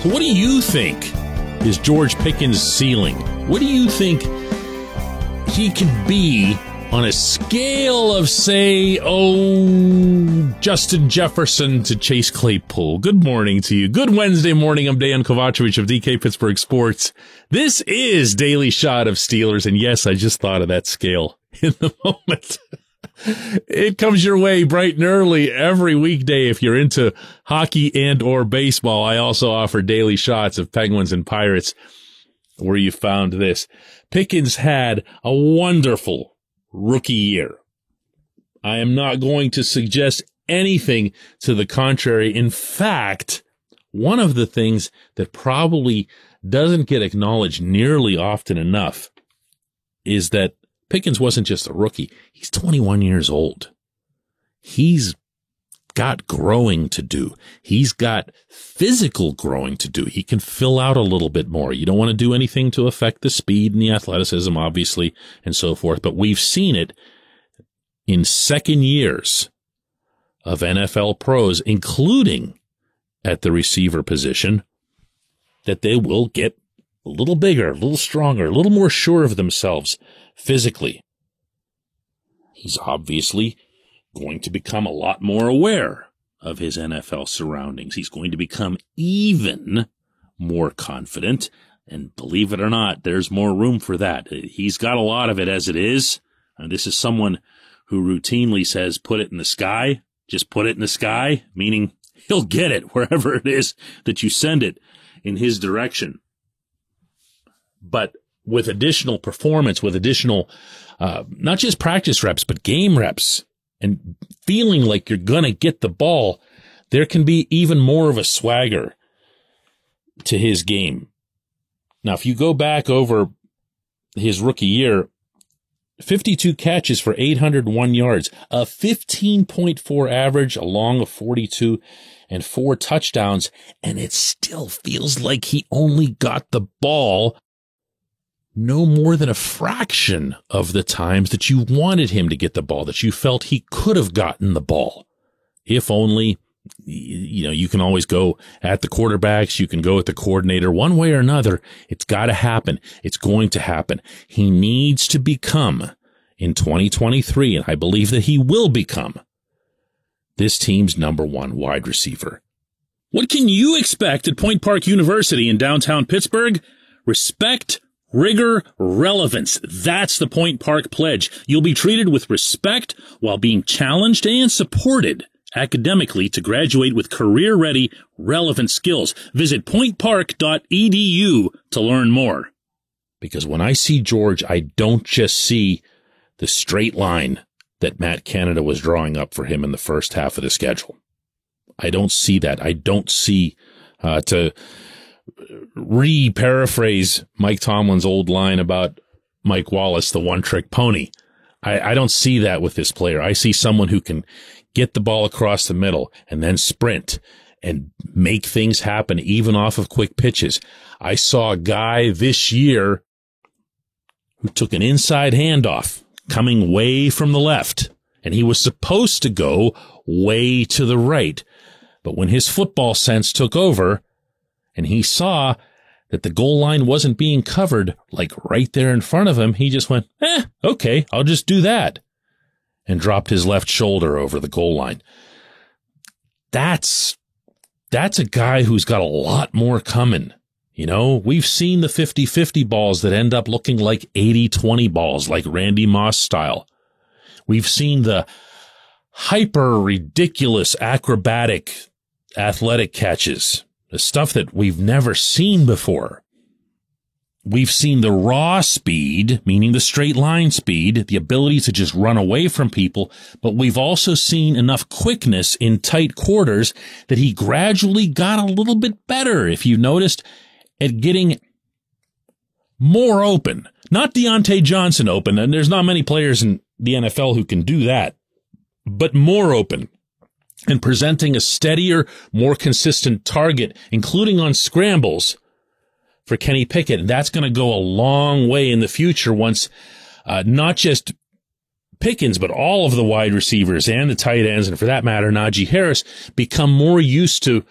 So what do you think is George Pickens' ceiling? What do you think he can be on a scale of, say, Justin Jefferson to Chase Claypool? Good morning to you. Good Wednesday morning. I'm Dejan Kovacevic of DK Pittsburgh Sports. This is Daily Shot of Steelers. And yes, I just thought of that scale in the moment. It comes your way bright and early every weekday if you're into hockey and or baseball. I also offer daily shots of Penguins and Pirates where you found this. Pickens had a wonderful rookie year. I am not going to suggest anything to the contrary. In fact, one of the things that probably doesn't get acknowledged nearly often enough is that Pickens wasn't just a rookie. He's 21 years old. He's got growing to do. He's got physical growing to do. He can fill out a little bit more. You don't want to do anything to affect the speed and the athleticism, obviously, and so forth. But we've seen it in second years of NFL pros, including at the receiver position, that they will get a little bigger, a little stronger, a little more sure of themselves physically. He's obviously going to become a lot more aware of his NFL surroundings. He's going to become even more confident. And believe it or not, there's more room for that. He's got a lot of it as it is. And this is someone who routinely says, put it in the sky. Just put it in the sky, meaning he'll get it wherever it is that you send it in his direction. But with additional performance, with additional, not just practice reps, but game reps, and feeling like you're going to get the ball, there can be even more of a swagger to his game. Now, if you go back over his rookie year, 52 catches for 801 yards, a 15.4 average, along of 42 and 4 touchdowns, and it still feels like he only got the ball no more than a fraction of the times that you wanted him to get the ball, that you felt he could have gotten the ball. If only, you can always go at the quarterbacks, you can go at the coordinator, one way or another. It's got to happen. It's going to happen. He needs to become, in 2023, and I believe that he will become, this team's number one wide receiver. What can you expect at Point Park University in downtown Pittsburgh? Respect, rigor, relevance. That's the Point Park Pledge. You'll be treated with respect while being challenged and supported academically to graduate with career-ready, relevant skills. Visit pointpark.edu to learn more. Because when I see George, I don't just see the straight line that Matt Canada was drawing up for him in the first half of the schedule. I don't see that. I don't see, to re-paraphrase Mike Tomlin's old line about Mike Wallace, the one-trick pony. I don't see that with this player. I see someone who can get the ball across the middle and then sprint and make things happen even off of quick pitches. I saw a guy this year who took an inside handoff coming way from the left, and he was supposed to go way to the right. But when his football sense took over, and he saw that the goal line wasn't being covered, like right there in front of him, he just went, okay, I'll just do that. And dropped his left shoulder over the goal line. That's a guy who's got a lot more coming. We've seen the 50-50 balls that end up looking like 80-20 balls, like Randy Moss style. We've seen the hyper ridiculous acrobatic athletic catches. The stuff that we've never seen before. We've seen the raw speed, meaning the straight line speed, the ability to just run away from people, but we've also seen enough quickness in tight quarters that he gradually got a little bit better, if you noticed, at getting more open. Not Deontay Johnson open, and there's not many players in the NFL who can do that, but more open. And presenting a steadier, more consistent target, including on scrambles, for Kenny Pickett. And that's going to go a long way in the future once not just Pickens, but all of the wide receivers and the tight ends, and for that matter, Najee Harris, become more used to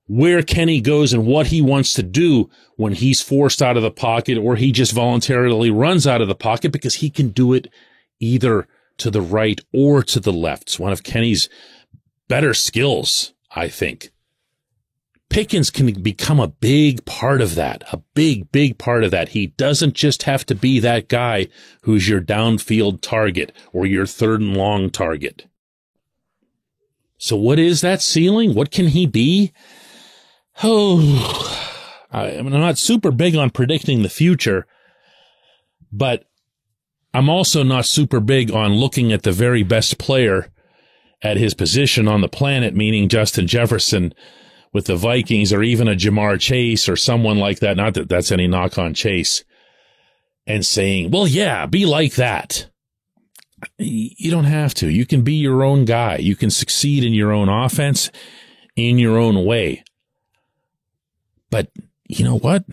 where Kenny goes and what he wants to do when he's forced out of the pocket or he just voluntarily runs out of the pocket, because he can do it either to the right or to the left. It's one of Kenny's better skills, I think. Pickens can become a big part of that, a big part of that. He doesn't just have to be that guy who's your downfield target or your third and long target. So what is that ceiling? What can he be? Oh, I'm not super big on predicting the future, but I'm also not super big on looking at the very best player at his position on the planet, meaning Justin Jefferson with the Vikings, or even a Jamar Chase or someone like that. Not that that's any knock on Chase, and saying, well, yeah, be like that. You don't have to. You can be your own guy. You can succeed in your own offense in your own way. But you know what?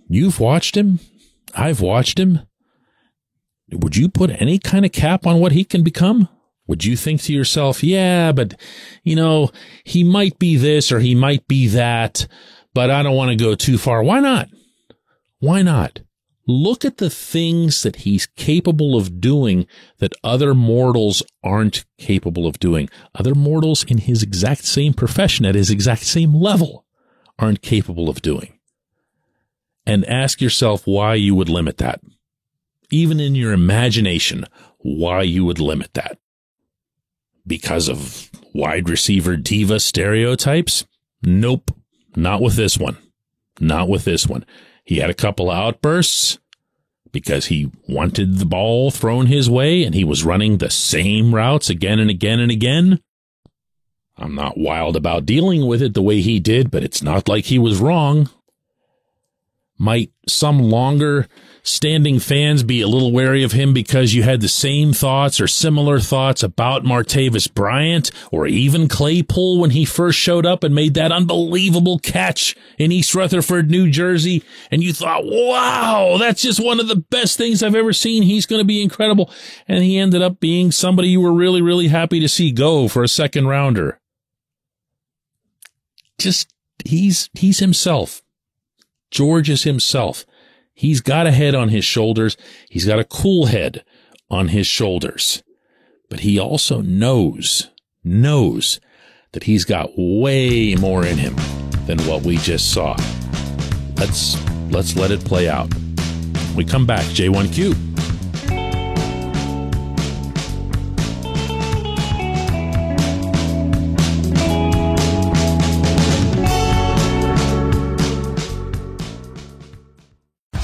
You've watched him. I've watched him. Would you put any kind of cap on what he can become? Would you think to yourself, yeah, but, you know, he might be this or he might be that, but I don't want to go too far. Why not? Why not? Look at the things that he's capable of doing that other mortals aren't capable of doing. Other mortals in his exact same profession, at his exact same level, aren't capable of doing. And ask yourself why you would limit that. Even in your imagination, why you would limit that. Because of wide receiver diva stereotypes? Nope. Not with this one. Not with this one. He had a couple of outbursts because he wanted the ball thrown his way and he was running the same routes again and again and again. I'm not wild about dealing with it the way he did, but it's not like he was wrong. Might some longer standing fans be a little wary of him because you had the same thoughts or similar thoughts about Martavis Bryant or even Claypool when he first showed up and made that unbelievable catch in East Rutherford, New Jersey, and you thought, wow, that's just one of the best things I've ever seen. He's going to be incredible. And he ended up being somebody you were really, really happy to see go for a second rounder. Just, he's himself. George is himself. He's got a head on his shoulders. He's got a cool head on his shoulders. But he also knows that he's got way more in him than what we just saw. Let's let it play out. We come back, J1Q.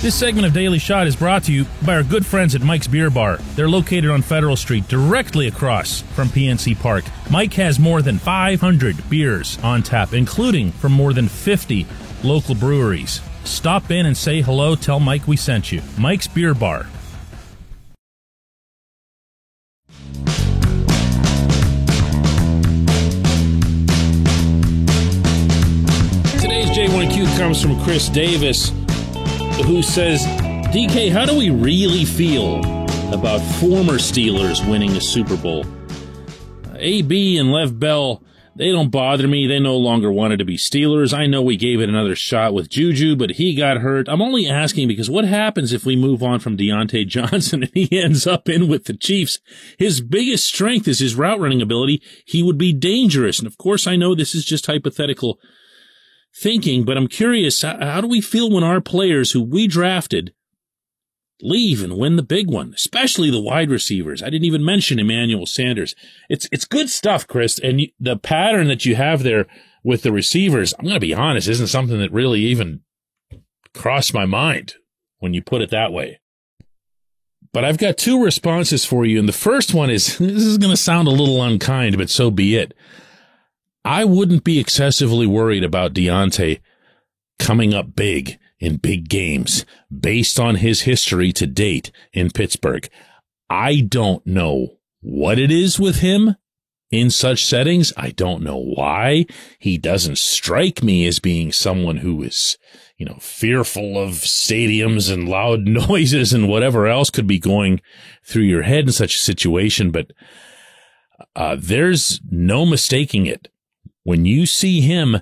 This segment of Daily Shot is brought to you by our good friends at Mike's Beer Bar. They're located on Federal Street, directly across from PNC Park. Mike has more than 500 beers on tap, including from more than 50 local breweries. Stop in and say hello. Tell Mike we sent you. Mike's Beer Bar. Today's J1Q comes from Chris Davis, who says, DK, how do we really feel about former Steelers winning a Super Bowl? AB and Lev Bell, they don't bother me. They no longer wanted to be Steelers. I know we gave it another shot with Juju, but he got hurt. I'm only asking because what happens if we move on from Deontay Johnson and he ends up in with the Chiefs? His biggest strength is his route running ability. He would be dangerous. And of course, I know this is just hypothetical thinking, but I'm curious, how do we feel when our players who we drafted leave and win the big one, especially the wide receivers? I didn't even mention Emmanuel Sanders. It's good stuff, Chris, and the pattern that you have there with the receivers, I'm going to be honest, isn't something that really even crossed my mind when you put it that way. But I've got two responses for you, and the first one is, this is going to sound a little unkind, but so be it. I wouldn't be excessively worried about Deontay coming up big in big games based on his history to date in Pittsburgh. I don't know what it is with him in such settings. I don't know why. He doesn't strike me as being someone who is, fearful of stadiums and loud noises and whatever else could be going through your head in such a situation. But there's no mistaking it. When you see him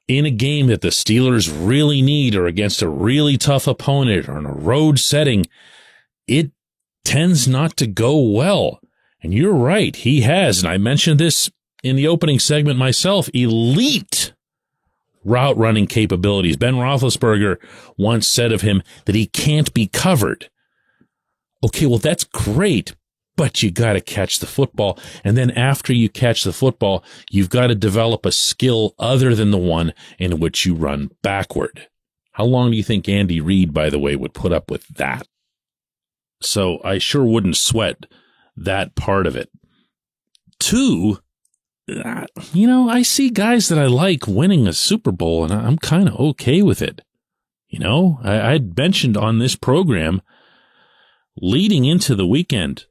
in a game that the Steelers really need or against a really tough opponent or in a road setting, it tends not to go well. And you're right, he has, and I mentioned this in the opening segment myself, elite route running capabilities. Ben Roethlisberger once said of him that he can't be covered. Okay, well, that's great, but you got to catch the football. And then after you catch the football, you've got to develop a skill other than the one in which you run backward. How long do you think Andy Reid, by the way, would put up with that? So I sure wouldn't sweat that part of it. 2, I see guys that I like winning a Super Bowl, and I'm kind of okay with it. I'd mentioned on this program leading into the weekend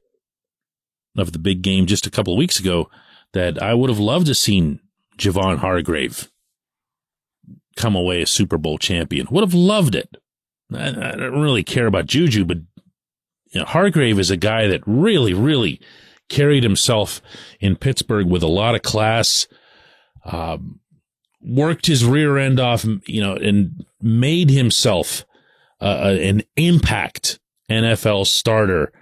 of the big game just a couple of weeks ago that I would have loved to seen Javon Hargrave come away a Super Bowl champion. Would have loved it. I don't really care about Juju, but Hargrave is a guy that really, really carried himself in Pittsburgh with a lot of class, worked his rear end off, and made himself an impact NFL starter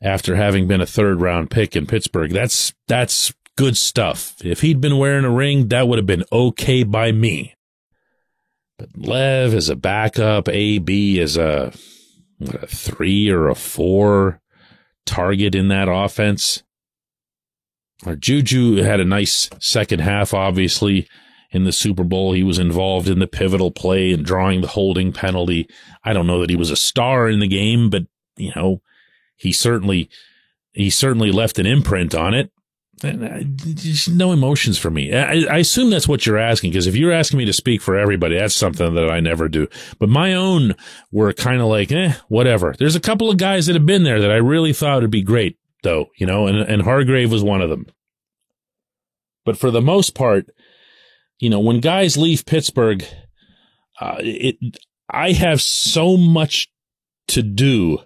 after having been a 3rd-round pick in Pittsburgh. That's good stuff. If he'd been wearing a ring, that would have been okay by me. But Lev as a backup, AB as a 3 or a 4 target in that offense. Juju had a nice second half, obviously, in the Super Bowl. He was involved in the pivotal play and drawing the holding penalty. I don't know that he was a star in the game, but, he certainly left an imprint on it. And just no emotions for me. I assume that's what you're asking, because if you're asking me to speak for everybody, that's something that I never do. But my own were kind of like, whatever. There's a couple of guys that have been there that I really thought would be great, though, and Hargrave was one of them. But for the most part, when guys leave Pittsburgh, I have so much to do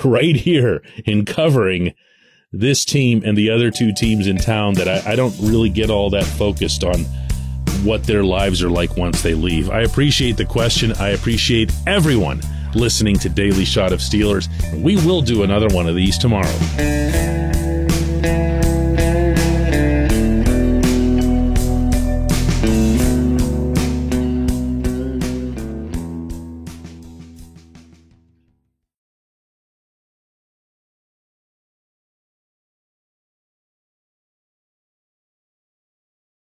right here in covering this team and the other 2 teams in town that I don't really get all that focused on what their lives are like once they leave. I appreciate the question. I appreciate everyone listening to Daily Shot of Steelers. We will do another one of these tomorrow.